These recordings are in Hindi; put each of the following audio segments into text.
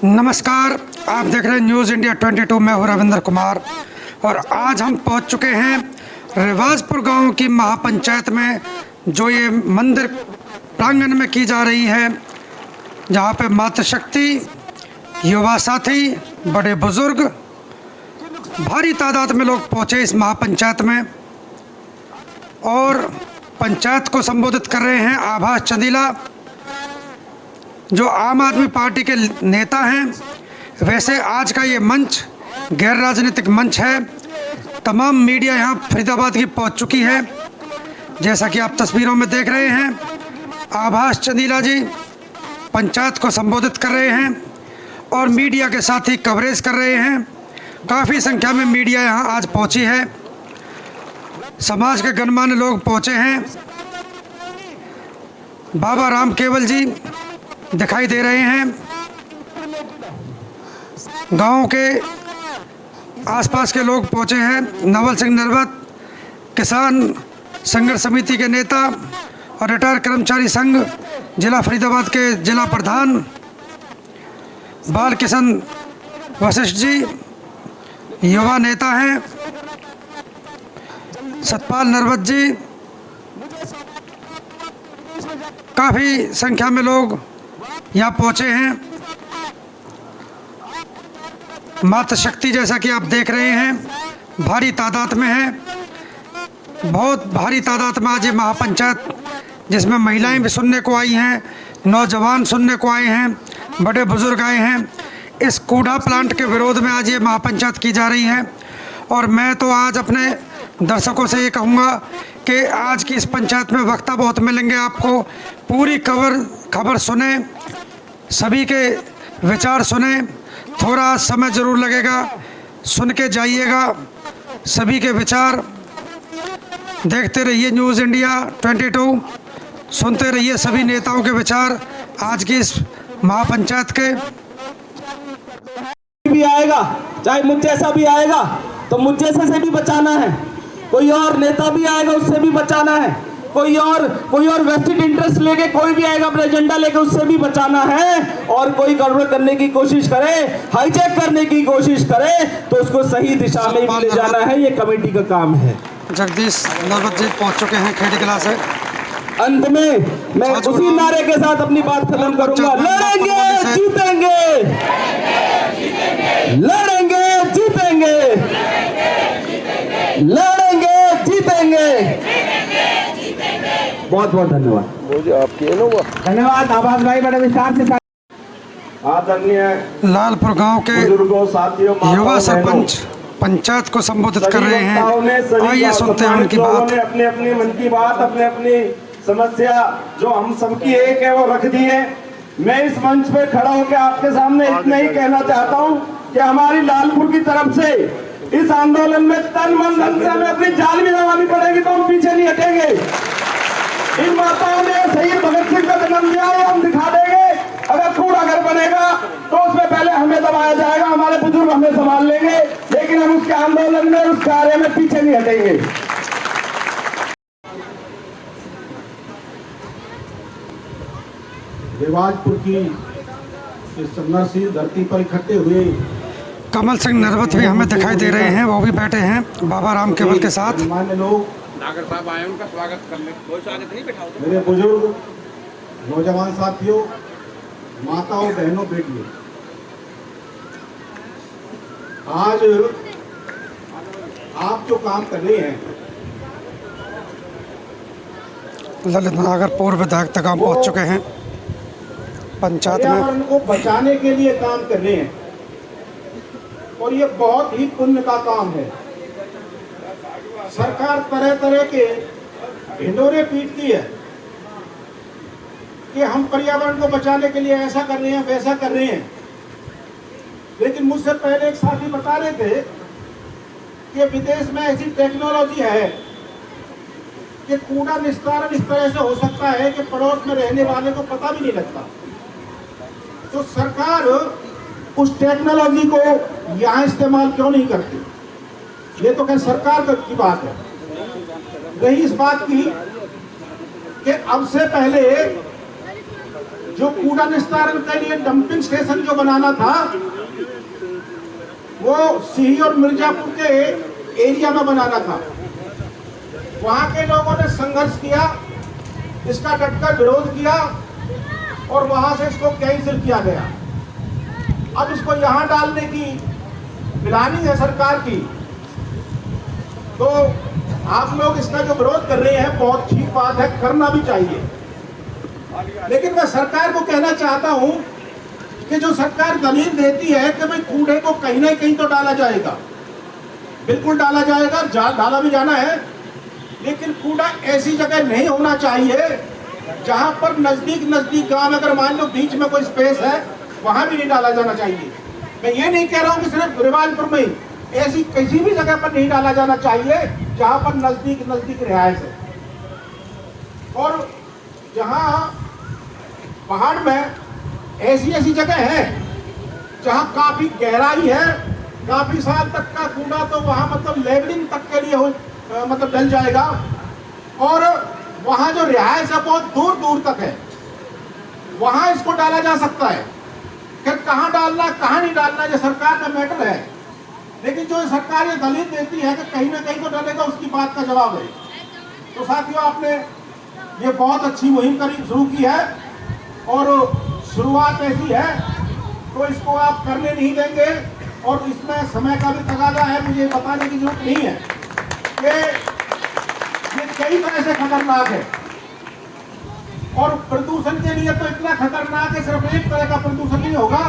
नमस्कार, आप देख रहे हैं न्यूज़ इंडिया 22। मैं हूं रविंद्र कुमार और आज हम पहुंच चुके हैं रिवाजपुर गांव की महापंचायत में, जो ये मंदिर प्रांगण में की जा रही है, जहां पे मातृशक्ति, युवा साथी, बड़े बुजुर्ग, भारी तादाद में लोग पहुंचे इस महापंचायत में और पंचायत को संबोधित कर रहे हैं आभास चंदीला, जो आम आदमी पार्टी के नेता हैं। वैसे आज का ये मंच गैर राजनीतिक मंच है। तमाम मीडिया यहाँ फरीदाबाद की पहुँच चुकी है, जैसा कि आप तस्वीरों में देख रहे हैं। आभास चंदीला जी पंचायत को संबोधित कर रहे हैं और मीडिया के साथ ही कवरेज कर रहे हैं। काफ़ी संख्या में मीडिया यहाँ आज पहुँची है, समाज के गणमान्य लोग पहुँचे हैं। बाबा राम केवल जी दिखाई दे रहे हैं। गांव के आसपास के लोग पहुंचे हैं। नवल सिंह नरवत, किसान संघर्ष समिति के नेता और रिटायर कर्मचारी संघ जिला फरीदाबाद के जिला प्रधान बाल किशन वशिष्ठ जी युवा नेता हैं। सतपाल नरवत जी, काफ़ी संख्या में लोग यहाँ पहुँचे हैं। मातृशक्ति, जैसा कि आप देख रहे हैं, भारी तादाद में है। बहुत भारी तादाद में आज ये महापंचायत, जिसमें महिलाएं भी सुनने को आई हैं, नौजवान सुनने को आए हैं, बड़े बुजुर्ग आए हैं। इस कूड़ा प्लांट के विरोध में आज ये महापंचायत की जा रही है। और मैं तो आज अपने दर्शकों से ये कहूँगा कि आज की इस पंचायत में वक्ता बहुत मिलेंगे आपको। पूरी खबर सुने, सभी के विचार सुने। थोड़ा समय ज़रूर लगेगा, सुन के जाइएगा सभी के विचार। देखते रहिए न्यूज़ इंडिया 22, सुनते रहिए सभी नेताओं के विचार आज की इस महापंचायत के। भी आएगा, चाहे मुझ जैसा भी आएगा तो मुझ जैसे से भी बचाना है। कोई और नेता भी आएगा, उससे भी बचाना है। कोई और वेस्टेड इंटरेस्ट लेके कोई भी आएगा अपना एजेंडा लेके, उससे भी बचाना है। और कोई गड़बड़ करने की कोशिश करे, हाईजैक करने की कोशिश करे, तो उसको सही दिशा में ले जाना है। ये कमेटी का काम है। जगदीश नरवत जी पहुंच चुके हैं खेड़ी किला से। अंत में मैं उसी नारे के साथ अपनी बात खत्म करूंगा। लड़ेंगे जीतेंगे, लड़ेंगे जीतेंगे, लड़ेंगे जीतेंगे। बहुत बहुत धन्यवाद। आपके धन्यवाद आभास भाई, बड़े विस्तार से। आदरणीय लालपुर गांव के युवा सरपंच पंचायत को संबोधित कर रहे हैं। आइए सुनते हैं उनकी बात। अपने अपने मन की बात, अपने अपनी समस्या जो हम सबकी एक है, वो रख दी है। मैं इस मंच पे खड़ा होकर आपके सामने इतना ही कहना चाहता हूँ कि हमारी लालपुर की तरफ से इस आंदोलन में तन मन धन से हमें अपनी जान भी लगानी पड़ेगी, तो हम पीछे नहीं हटेंगे। इन माताओं ने शहीद भगत सिंह का जन्म दिया है, हम दिखा देंगे। अगर कूड़ा घर बनेगा तो उसमें पहले हमें दबाया जाएगा, हमारे बुजुर्ग हमें संभाल लेंगे, लेकिन हम उसके आंदोलन में, उस कार्य में पीछे नहीं हटेंगे। रिवाजपुर की इस संघर्षशील धरती पर इकट्ठे हुए कमल सिंह नरवत भी हमें दिखाई दे रहे हैं, वो भी बैठे हैं बाबा राम केवल के साथ। मान्य लोग, नागर साहब आए, उनका स्वागत कर ले। कोई स्वागत नहीं, बैठाओ। मेरे बुजुर्ग, नौजवान साथियों, माताओं, बहनों, बेटियों, आज आप जो काम कर रहे हैं, ललित नागरपुर विधायक तक हम पहुँच चुके हैं पंचायत में। पर्यावरण को बचाने के लिए काम कर रहे हैं और ये बहुत ही पुण्य का काम है। सरकार तरह तरह के ढिंढोरे पीटती है कि हम पर्यावरण को बचाने के लिए ऐसा कर रहे हैं, वैसा कर रहे हैं, लेकिन मुझसे पहले एक साथी बता रहे थे कि विदेश में ऐसी टेक्नोलॉजी है कि कूड़ा निस्तारण इस तरह से हो सकता है कि पड़ोस में रहने वाले को पता भी नहीं लगता। तो सरकार उस टेक्नोलॉजी को यहाँ इस्तेमाल क्यों नहीं करती? ये तो क्या सरकार की बात है। रही इस बात की कि अब से पहले जो कूड़ा निस्तारण के लिए डंपिंग स्टेशन जो बनाना था वो सिही और मिर्जापुर के एरिया में बनाना था। वहां के लोगों ने संघर्ष किया, इसका डटकर विरोध किया और वहां से इसको कैंसिल किया गया। अब इसको यहां डालने की प्लानिंग है सरकार की। तो आप लोग इसका जो विरोध कर रहे हैं बहुत ठीक बात है, करना भी चाहिए। लेकिन मैं सरकार को कहना चाहता हूं कि जो सरकार दलील देती है कि भाई कूड़े को कहीं ना कहीं तो डाला जाएगा, बिल्कुल डाला जाएगा, डाला भी जाना है, लेकिन कूड़ा ऐसी जगह नहीं होना चाहिए जहां पर नजदीक गांव, अगर मान लो बीच में कोई स्पेस है वहां भी नहीं डाला जाना चाहिए। मैं ये नहीं कह रहा हूं कि सिर्फ रिवाजपुर में, ऐसी किसी भी जगह पर नहीं डाला जाना चाहिए जहां पर नजदीक रिहायश है। और जहां पहाड़ में ऐसी जगह है जहां काफी गहराई है, काफी साल तक का कूड़ा तो वहां मतलब लेवलिंग तक के लिए मतलब डल जाएगा, और वहां जो रिहायश है बहुत दूर तक है, वहां इसको डाला जा सकता है। कि कहां डालना कहां नहीं डालना ये सरकार का मैटर है, लेकिन जो सरकार ये दलील देती है कि कहीं ना कहीं तो डालेगा, उसकी बात का जवाब है। तो साथियों, आपने ये बहुत अच्छी मुहिम शुरू की है और शुरुआत ऐसी है तो इसको आप करने नहीं देंगे, और इसमें समय का भी तकाजा है। मुझे बताने की जरूरत नहीं है कि ये कई तरह से खतरनाक है, और प्रदूषण के लिए तो इतना खतरनाक है, सिर्फ एक तरह का प्रदूषण नहीं होगा,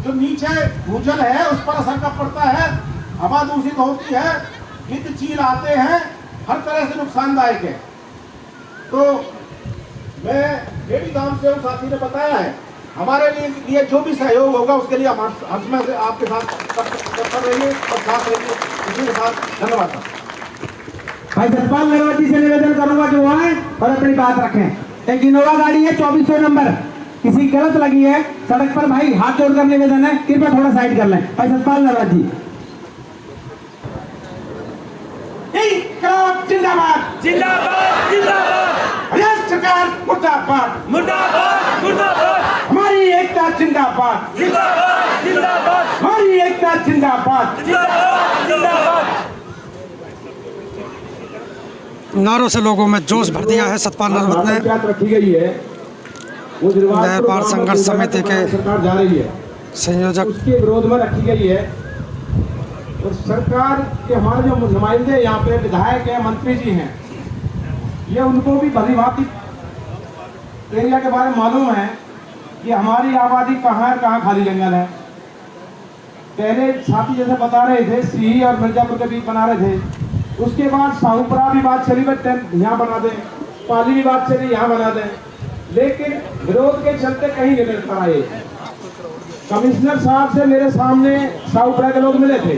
जो नीचे भूजल है उस पर असर का पड़ता है, हवा दूषित होती है, गिद्ध चील आते हैं, हर तरह से नुकसानदायक है। तो मैं डेढ़ी गांव से उस साथी ने बताया है, हमारे लिए जो भी सहयोग होगा उसके लिए हम हमें से आपके साथ तत्पर रहिए और साथ रहिए। इसी के साथ धन्यवाद। भाई सतपाल नरवती से निवेदन करूंगा जो आए और अपनी बात रखें। एक इनोवा गाड़ी है 2400 नंबर, किसी गलत लगी है सड़क पर, भाई हाथ जोड़कर निवेदन है, कृपया थोड़ा साइड कर लें। भाई सतपाल नरवती जिंदाबाद जिंदाबाद जिंदाबाद, प्रदेश सरकार मुर्दाबाद मुर्दाबाद मुर्दाबाद, हमारी एकता जिंदाबाद जिंदाबाद जिंदाबाद, हमारी एकता जिंदाबाद जिंदाबाद जिंदाबाद। नारों से लोगों में जोश भर दिया है सतपाल नरवत ने। रखी गई है वो नहर पार संघर्ष समिति के सरकार जा रही है, संयोजक उसके विरोध में रखी गई है। और सरकार के हमारे जो नुमाइंदे यहाँ पे विधायक हैं, मंत्री जी हैं, ये उनको भी भली भांति एरिया के बारे में मालूम है कि हमारी आबादी कहाँ है, कहाँ खाली जंगल है। पहले साथी जैसे बता रहे थे सिही और मिर्जापुर के बीच बना रहे थे, उसके बाद साहूपुरा भी बात चली, यहाँ बना दें, पाली भी बात चली यहाँ बना दें, लेकिन विरोध के चलते कहीं नहीं मिल पा रहे। कमिश्नर साहब से मेरे सामने साहूपुरा के लोग मिले थे,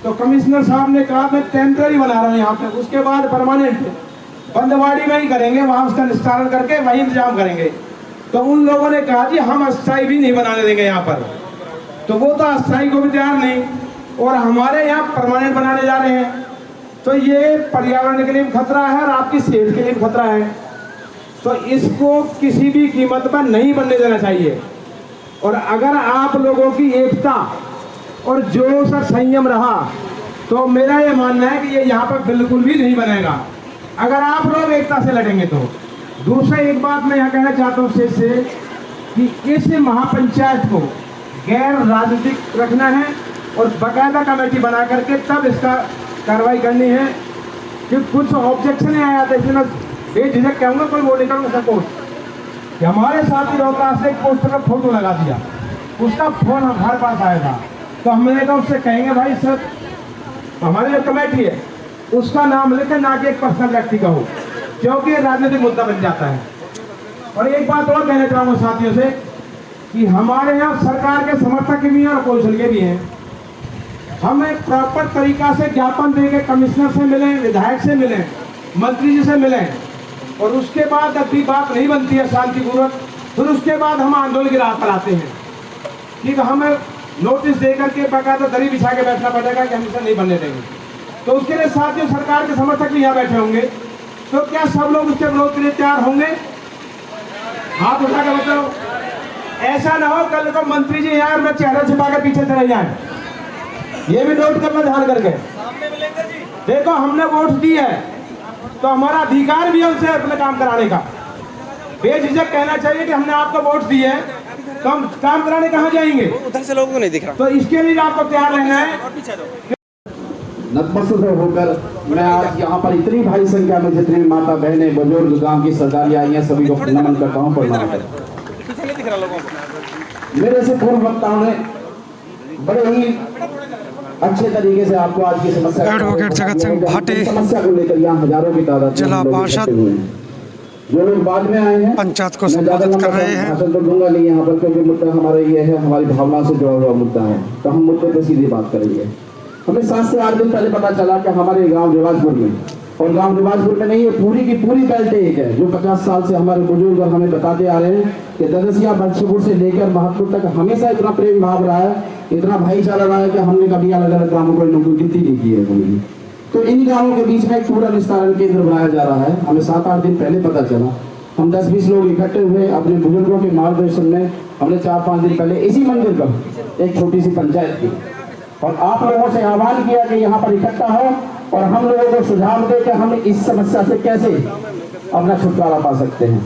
तो कमिश्नर साहब ने कहा मैं टेम्पररी बना रहा हूँ यहाँ पे, उसके बाद परमानेंट बंदवाड़ी में ही करेंगे, वहाँ उसका निस्तारण करके वही इंतजाम करेंगे। तो उन लोगों ने कहा जी हम अस्थायी भी नहीं बनाने देंगे यहाँ पर, तो वो तो अस्थायी को भी तैयार नहीं, और हमारे यहाँ परमानेंट बनाने जा रहे हैं। तो ये पर्यावरण के लिए भी खतरा है और आपकी सेहत के लिए भी खतरा है, तो इसको किसी भी कीमत पर नहीं बनने देना चाहिए। और अगर आप लोगों की एकता और जोश और संयम रहा तो मेरा ये मानना है कि ये यहाँ पर बिल्कुल भी नहीं बनेगा, अगर आप लोग एकता से लड़ेंगे तो। दूसरा एक बात मैं यहाँ कहना चाहता हूँ से कि इस महापंचायत को गैर राजनीतिक रखना है और बाकायदा कमेटी बना करके तब इसका कार्रवाई करनी है। कि कुछ ऑब्जेक्शन आया था, इसलिए मैं बेझिझक कहूँगा, कोई वो नहीं करूँगा सपोर्ट कि हमारे साथी रोहतास ने एक पोस्टर का फोटो लगा दिया, उसका फोन हमारे पास आएगा, तो हमने कहा उससे कहेंगे भाई सर हमारी जो कमेटी है उसका नाम लेकर, ना कि एक पर्सनल व्यक्ति का हो, क्योंकि राजनीतिक मुद्दा बन जाता है। और एक बात और कहना चाहूँगा साथियों से कि हमारे यहाँ सरकार के समर्थक भी हैं और अपोजिशन के भी हैं। हम एक प्रॉपर तरीका से ज्ञापन देके कमिश्नर से मिलें, विधायक से मिलें, मंत्री जी से मिलें, और उसके बाद जब भी बात नहीं बनती है शांतिपूर्वक, फिर उसके बाद हम आंदोलन की राह पर आते हैं कि हमें नोटिस दे करके बाकायदा दरी बिछा के बैठना पड़ेगा कि हम इसे नहीं बनने देंगे। तो उसके लिए साथियों सरकार के समर्थक भी यहाँ बैठे होंगे, तो क्या सब लोग उसके विरोध के लिए तैयार होंगे? हाथ उठा के बताओ। ऐसा ना हो कल को मंत्री जी यहाँ मैं चेहरा छुपा के पीछे चले जाए, ये भी नोट करना ध्यान करके। देखो हमने वोट दी है तो हमारा अधिकार भी है उनसे अपने काम कराने का। बेझिझक कहना चाहिए कि हमने आपको वोट दी है तो हम काम कराने कहाँ जाएंगे, उधर से लोगों को नहीं दिख रहा। तो इसके लिए आपको तैयार रहना है। नतमस्तक होकर मैं आज यहाँ पर इतनी भारी संख्या में जितनी माता बहनें बुजुर्ग गांव की सरदारी आई हैं सभी को नमन करता हूँ, प्रणाम करता हूँ। मेरे से पूर्व वक्ताओं ने बड़े ही अच्छे तरीके से आपको आज की समस्या एडवोकेट जगत सिंह भाटी, समस्या को लेकर यहाँ हजारों की तादाद जिला पार्षद, जो लोग बाद में आए हैं पंचायत को संबोधित कर रहे हैं। भाषण तो दूंगा नहीं यहाँ पर, क्योंकि मुद्दा हमारा ये है, हमारी भावना से जुड़ा हुआ मुद्दा है, तो हम मुद्दे पर सीधी बात करेंगे। हमें 7 से 8 दिन पहले पता चला कि हमारे गांव रिवाजपुर में, और गांव रिवाजपुर में नहीं, ये पूरी की पूरी बेल्ट एक है जो 50 साल से हमारे बुजुर्ग और हमें बताते आ रहे हैं कि ददसिया बंशीपुर से लेकर महतपुर तक हमेशा इतना प्रेम भाव रहा है, इतना भाईचारा रहा है कि हमने कभी अलग अलग गाँवों को लोगों की गिनती नहीं की है कोई। तो इन गाँवों के बीच में एक पूरा निस्तारण केंद्र बनाया जा रहा है। हमें 7-8 दिन पहले पता चला, हम 10-20 लोग इकट्ठे हुए अपने बुजुर्गों के मार्गदर्शन में। हमने 4-5 दिन पहले इसी मंदिर पर एक छोटी सी पंचायत की और आप लोगों से आह्वान किया कि यहाँ पर इकट्ठा हो और हम लोगों को सुझाव दे कि हम इस समस्या से कैसे अपना छुटकारा पा सकते हैं।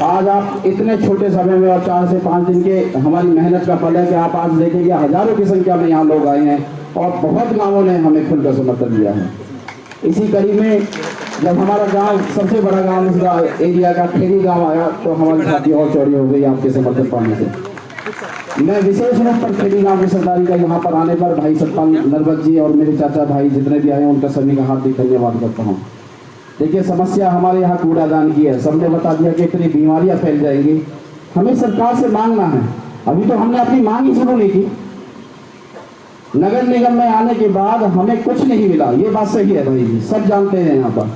आज आप इतने छोटे समय में और 4 से 5 दिन के हमारी मेहनत का फल है कि आप आज देखेंगे हजारों की संख्या में यहाँ लोग आए हैं और बहुत गाँवों ने हमें खुलकर समर्थन दिया है। इसी कड़ी में जब हमारा गांव सबसे बड़ा गांव इस एरिया का खेड़ी गांव आया तो हमारी छाती और चौड़ी हो गई आपके समर्थन पाने से। मैं विशेष रूप पर खेड़ी गांव की सरदारी का यहाँ पर आने पर भाई सतपाल नरवत जी और मेरे चाचा भाई जितने भी आए उनका सभी का हार्दिक धन्यवाद करता हूँ। देखिए समस्या हमारे यहाँ कूड़ादान की है, सबने बता दिया कि इतनी बीमारियाँ फैल जाएंगी। हमें सरकार से मांगना है, अभी तो हमने अपनी मांग ही शुरू नहीं की। नगर निगम में आने के बाद हमें कुछ नहीं मिला, ये बात सही है भाई जी, सब जानते हैं। यहाँ पर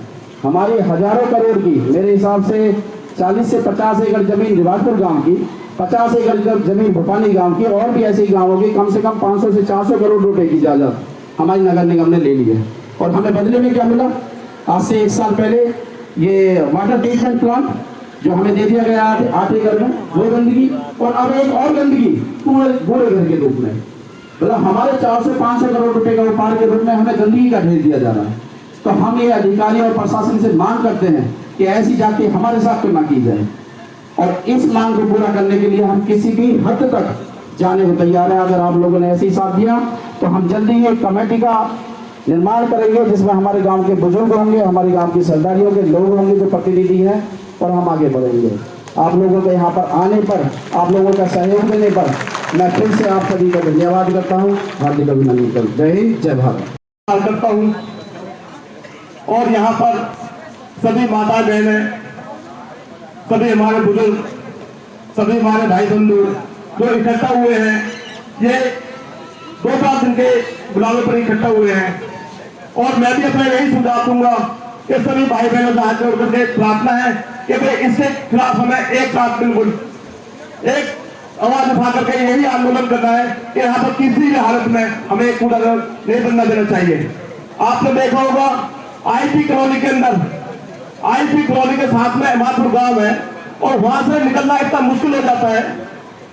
हमारी हजारों करोड़ की, मेरे हिसाब से 40 से 50 एकड़ जमीन रिवाजपुर गांव की, 50 एकड़ जमीन भोपानी गांव की और भी ऐसे गांवों की कम से कम 500 से 400 करोड़ रुपए की इजाजत हमारी नगर निगम ने ले ली है। और हमें बदले में क्या मिला? आज से 1 साल पहले ये वाटर ट्रीटमेंट प्लांट जो हमें दे दिया गया 8 एकड़ में, वो गंदगी, और अब एक और गंदगी पूरे घर के रूप में, मतलब हमारे 400 से 500 करोड़ रुपए का उपहार के रूप में हमें गंदगी का ढेर दिया जा रहा है। तो हम ये अधिकारी और प्रशासन से मांग करते हैं कि ऐसी जाति हमारे साथ तो ना की जाए, और इस मांग को पूरा करने के लिए हम किसी भी हद तक जाने को तैयार हैं। अगर आप लोगों ने ऐसे ही साथ दिया तो हम जल्दी ही एक कमेटी का निर्माण करेंगे जिसमें हमारे गांव के बुजुर्ग होंगे, हमारे गांव की सरदारियों के लोग होंगे जो प्रतिनिधि हैं, और हम आगे बढ़ेंगे। आप लोगों के यहाँ पर आने पर, आप लोगों का सहयोग देने पर मैं फिर से आप सभी का धन्यवाद करता हूँ, हार्दिक अभिनंदन करता हूँ। जय हिंद, जय भारत करता हूँ। और यहाँ पर सभी माता बहनें, सभी हमारे बुजुर्ग, सभी हमारे भाई बंधु जो इकट्ठा हुए हैं, ये 2-4 दिन के बुलावे पर इकट्ठा हुए हैं। और मैं भी अपना यही सुझाव दूंगा कि सभी भाई बहनों से हाथ जोड़ करके प्रार्थना है कि भाई इसके खिलाफ हमें एक साथ बिल्कुल एक आवाज उठा करके यही आंदोलन करना है कि यहाँ पर किसी भी हालत में हमें कूड़ा नहीं बनना देना चाहिए। आपने देखा होगा आईपी कॉलोनी के अंदर, आईपी कॉलोनी के साथ में महतपुर गांव है, और वहां से निकलना इतना मुश्किल हो जाता है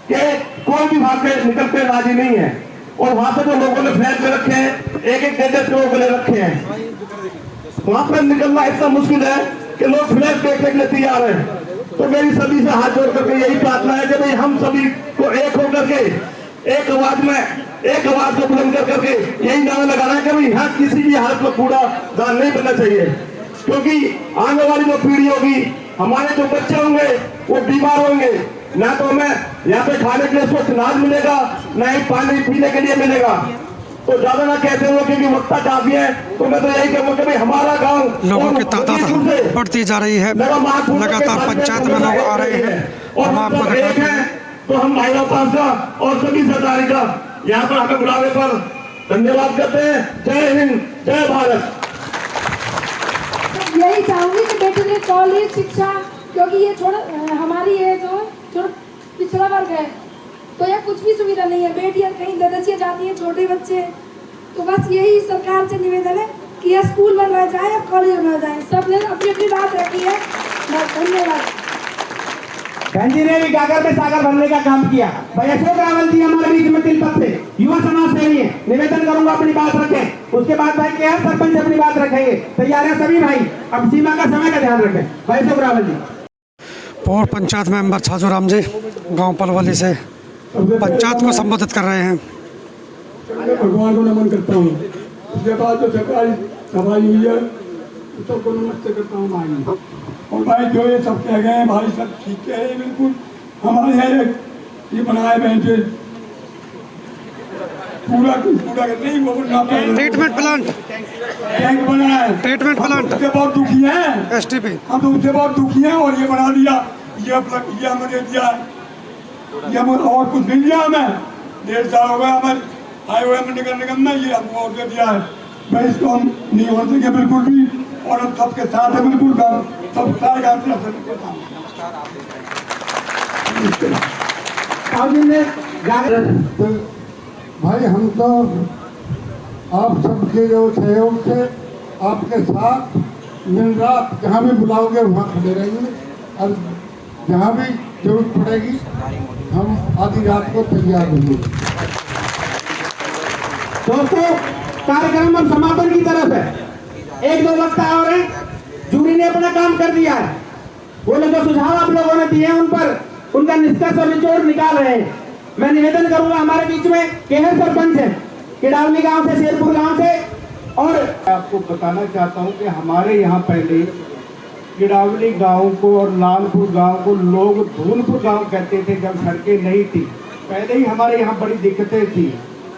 कि कोई भी वहां के निकल के राजी नहीं है। और वहां से जो लोगों ने फ्लैट में रखे हैं, एक गैजेट लोगों के लिए रखे हैं, वहां पर निकलना इतना मुश्किल है कि लोग फ्लैट देखने के लिए तैयार हैं। तो मेरी सभी से हाथ जोड़ करके यही प्रार्थना है कि भाई हम सभी को एक होकर के एक आवाज में, एक आवाज को बुलंद कर करके यही नारा लगाना है कि भाई यहाँ किसी भी हालत में कूड़ा दान नहीं बनना चाहिए, क्योंकि आने वाली जो पीढ़ी होगी, हमारे जो बच्चे होंगे वो बीमार होंगे, ना तो हमें यहाँ पे खाने के लिए स्वच्छ अनाज मिलेगा, ना ही पानी पीने के लिए मिलेगा। तो ज्यादा ना कहते हुए क्योंकि वक्त काफी है, तो मैं तो यही कहूँगा कि भाई हमारा गांव लोगों की तादाद बढ़ती जा रही है, लगातार पंचायत में लोग आ रहे हैं, और हम सब एक हैं। तो हम भाई पास का और सभी सरदारी का यहाँ पर हमें बुलावे पर धन्यवाद करते हैं। जय हिंद, जय भारत। यही चाहूंगी कि बेटी ने कॉलेज शिक्षा, क्योंकि ये हमारी ये जो पिछड़ा वर्ग है, तो यह कुछ भी सुविधा नहीं है। बेटियां कहीं ददसिया जाती हैं, छोटे बच्चे, तो बस यही सरकार से निवेदन है कि यह स्कूल बनवाया जाए या कॉलेज बनवाया जाए। सबने अपनी अपनी बात रखी है। धन्यवाद। बहन जी ने भी गागर में सागर भरने का काम किया। भाई अशोक रावल जी हमारे बीच में तिलपत से युवा समाज सेवी है, निवेदन करूंगा अपनी बात रखें। उसके बाद भाई के सरपंच अपनी बात रखेंगे। तैयार है सभी भाई, अब सीमा का समय का ध्यान रखें। भाई अशोक रावल जी। पूर्व पंचायत मेंबर छाजूराम जी गांव पलवली से पंचायत को संबोधित कर रहे हैं। मैं भगवान को नमन करता हूँ। उसके बाद जो सरकारी सफाई हुई है सबको नमस्ते करता हूँ भाई। और भाई जो ये सब कह गए हैं भाई सब ठीक है बिल्कुल। हमारे यहाँ ये बनाए बहन से पूरा नहीं वो ट्रीटमेंट प्लांट टैंक बना है, ट्रीटमेंट प्लांट उससे बहुत दुखी हैं। एसटीपी हम तो उससे बहुत दुखी हैं और ये बना दिया, ये हमें दे दिया, ये हमें और कुछ मिल दिया हमें। 1.5 साल हो गया हमें आए हुए नगर निगम में, ये हमको और दे दिया है। भाई इसको हम नहीं हो सके बिल्कुल भी, और हम सबके साथ है बिल्कुल काम, सब सारे काम से तो भाई हम तो आप सबके जो सहयोग से आपके साथ दिन रात जहाँ भी बुलाओगे वहाँ खड़े रहेंगे, और जहाँ भी जरूरत पड़ेगी हम आधी रात को तैयार होंगे। दोस्तों कार्यक्रम अब समापन की तरफ है। 1-2 वक्ता और हैं, जूरी ने अपना काम कर दिया है। वो लोग जो सुझाव आप लोगों ने दिए हैं उन पर उनका निष्कर्ष और निचोड़ निकाल रहे हैं। मैं निवेदन करूंगा, हमारे बीच में केहर सरपंच है किडावली गांव से, शेरपुर गांव से, और आपको बताना चाहता हूं कि हमारे यहाँ पहले किडावली गांव को और लालपुर गांव को लोग धूलपुर गांव कहते थे जब सड़कें नहीं थी। पहले ही हमारे यहाँ बड़ी दिक्कतें थी।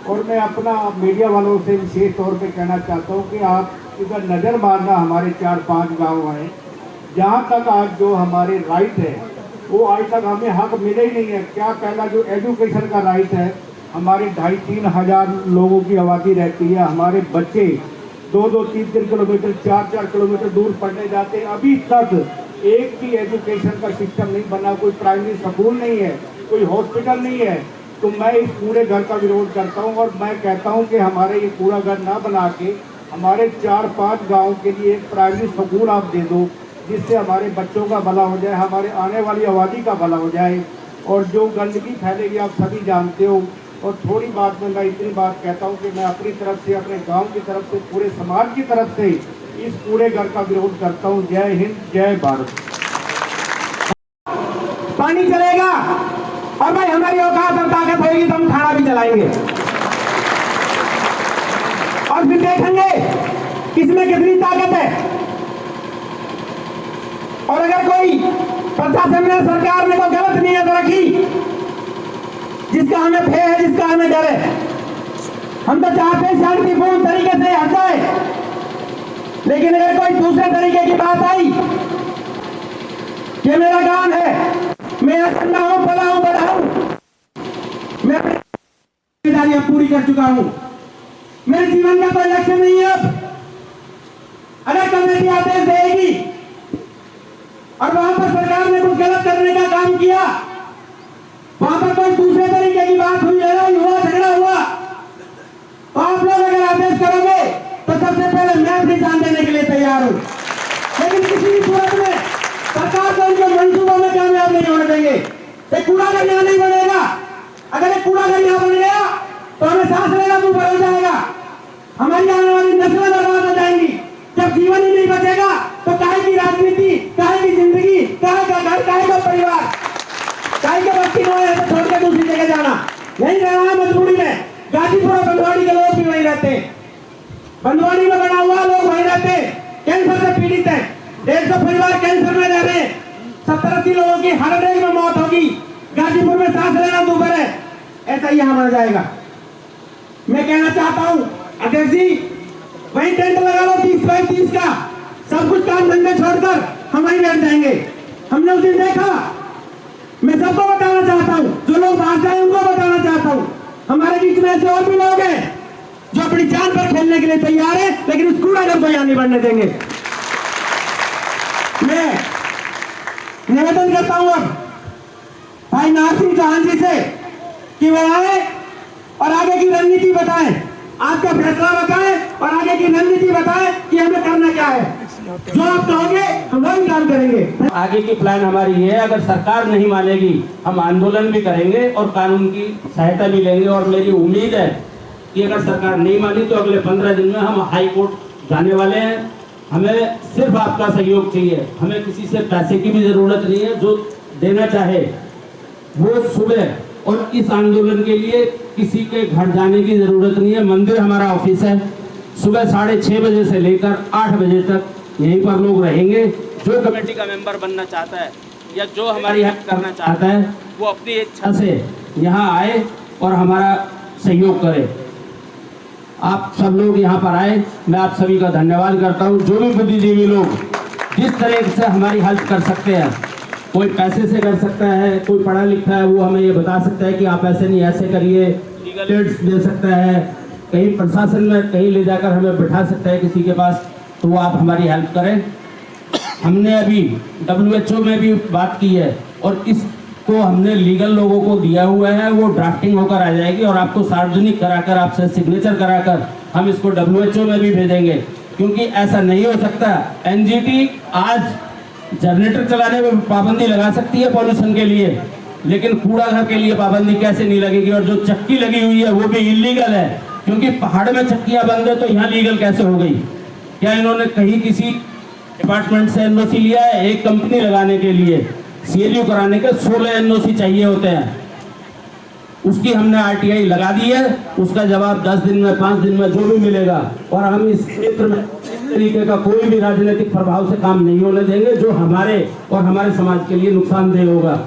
और मैं अपना मीडिया वालों से विशेष तौर पे कहना चाहता हूँ कि आप इधर नज़र मारना, हमारे 4-5 गाँव हैं जहाँ तक आज जो हमारे राइट है वो आज तक हमें हक मिले ही नहीं है। क्या पहला जो एजुकेशन का राइट है, हमारे 2,500-3 हज़ार लोगों की आबादी रहती है, हमारे बच्चे 2-2, 3-3 किलोमीटर, 4-4 किलोमीटर दूर पढ़ने जाते हैं। अभी तक एक भी एजुकेशन का सिस्टम नहीं बना, कोई प्राइमरी स्कूल नहीं है, कोई हॉस्पिटल नहीं है। तो मैं इस पूरे घर का विरोध करता हूं और मैं कहता हूं कि हमारे ये पूरा घर ना बना के हमारे 4-5 गांव के लिए एक प्राइमरी स्कूल आप दे दो, जिससे हमारे बच्चों का भला हो जाए, हमारे आने वाली आबादी का भला हो जाए। और जो गंदगी फैलेगी आप सभी जानते हो। और थोड़ी बात में मैं इतनी बात कहता हूँ कि मैं अपनी तरफ से, अपने गाँव की तरफ से, पूरे समाज की तरफ से इस पूरे घर का विरोध करता हूँ। जय हिंद, जय भारत। पानी चलेगा और भाई हमारी औकात और ताकत होगी तो हम खाना भी चलाएंगे और फिर देखेंगे किसमें कितनी ताकत है। और अगर कोई प्रशासन में, सरकार ने कोई गलत नीयत रखी, जिसका हमें भय है, जिसका हमें डर है, हम तो चाहते हैं शांतिपूर्ण तरीके से हट जाए। लेकिन अगर कोई दूसरे तरीके की बात आई, ये मेरा गांव है, मैं ठंडा हूं, बड़ा हूं, बड़ा हूं, मैं अपनी जिम्मेदारियां पूरी कर चुका हूं, मेरे जीवन का कोई लक्ष्य नहीं है। अब अगर कमेटी आदेश देगी और वहां पर सरकार ने कुछ गलत करने का काम किया, वहां पर कोई दूसरे तरीके की बात हुई, लड़ाई हुआ, झगड़ा हुआ, तो आप लोग अगर आदेश करोगे तो सबसे पहले मैं अपनी जान देने के लिए तैयार हूं। लेकिन किसी भी सूरत में सरकार को उनके मंसूबों में कामयाब नहीं होने देंगे। एक कूड़ा घर यहाँ नहीं बनेगा। अगर एक कूड़ा घर यहाँ बन गया तो हमें सांस लेना दूर हो जाएगा, हमारी आने वाली नस्लें बर्बाद हो जाएंगी। जब जीवन ही नहीं बचेगा तो काहे की राजनीति, काहे की जिंदगी, काहे का घर, काहे का परिवार, काहे के बच्ची को ऐसे छोड़ के दूसरी जगह जाना। यही रहना है मजबूरी में। गाजीपुर और बंदवाड़ी के लोग भी वहीं रहते हैं, बंदवाड़ी में बना हुआ लोग वहीं रहते हैं, कैंसर से पीड़ित है, 150 परिवार कैंसर में रह रहे हैं, 70-80 लोगों की हर डे में मौत होगी। गाजीपुर में सांस लेना दूभर है, ऐसा ही यहाँ बन जाएगा। मैं कहना चाहता हूँ अध्यक्ष जी, वही टेंट लगा लो 30x30 का, सब कुछ काम धंधे छोड़कर हम वहीं बैठ जाएंगे। हमने उस दिन देखा, मैं सबको बताना चाहता हूँ, जो लोग बाहर जाए उनको बताना चाहता हूँ, हमारे बीच में ऐसे और भी लोग हैं जो अपनी जान पर खेलने के लिए तैयार है, लेकिन उस कूड़ा घर को यहाँ नहीं बढ़ने देंगे। मैं निवेदन करता हूं अब भाई नाथ सिंह चौहान जी से कि वो आए और आगे की रणनीति बताएं, आज का फैसला बताएं और आगे की रणनीति बताएं कि हमें करना क्या है। जो आप कहोगे हम वही काम करेंगे। आगे की प्लान हमारी ये है, अगर सरकार नहीं मानेगी हम आंदोलन भी करेंगे और कानून की सहायता भी लेंगे। और मेरी उम्मीद है कि अगर सरकार नहीं मानी तो अगले 15 दिन में हम हाई कोर्ट जाने वाले हैं। हमें सिर्फ आपका सहयोग चाहिए, हमें किसी से पैसे की भी जरूरत नहीं है। जो देना चाहे वो सुबह, और इस आंदोलन के लिए किसी के घर जाने की जरूरत नहीं है। मंदिर हमारा ऑफिस है, सुबह 6:30 बजे से लेकर 8 बजे तक यहीं पर लोग रहेंगे। जो कमेटी का मेंबर बनना चाहता है या जो हमारी हेल्प करना चाहता है वो अपनी इच्छा से यहाँ आए और हमारा सहयोग करे। आप सब लोग यहाँ पर आए, मैं आप सभी का धन्यवाद करता हूँ। जो भी बुद्धिजीवी लोग जिस तरह से हमारी हेल्प कर सकते हैं, कोई पैसे से कर सकता है, कोई पढ़ा लिखा है वो हमें ये बता सकता है कि आप ऐसे नहीं ऐसे करिए, लीगल एड्स दे सकता है, कहीं प्रशासन में कहीं ले जाकर हमें बिठा सकता है किसी के पास, तो वो आप हमारी हेल्प करें। हमने अभी WHO में भी बात की है और इसको हमने लीगल लोगों को दिया हुआ है, वो ड्राफ्टिंग होकर आ जाएगी और आपको सार्वजनिक कराकर, आपसे सिग्नेचर कराकर हम इसको WHO में भी भेजेंगे। क्योंकि ऐसा नहीं हो सकता, NGT आज जनरेटर चलाने में पाबंदी लगा सकती है पॉल्यूशन के लिए, लेकिन कूड़ा घर के लिए पाबंदी कैसे नहीं लगेगी। और जो चक्की लगी हुई है वो भी इलीगल है, क्योंकि पहाड़ में चक्कियां बंद है तो यहाँ लीगल कैसे हो गई? क्या इन्होंने कहीं किसी डिपार्टमेंट से NOC लिया है? एक कंपनी लगाने के लिए CLU कराने के 16 NOC चाहिए होते हैं, उसकी हमने RTI लगा दी है। उसका जवाब 10 दिन में, 5 दिन में जो भी मिलेगा। और हम इस क्षेत्र में इस तरीके का कोई भी राजनीतिक प्रभाव से काम नहीं होने देंगे जो हमारे और हमारे समाज के लिए नुकसानदेह होगा।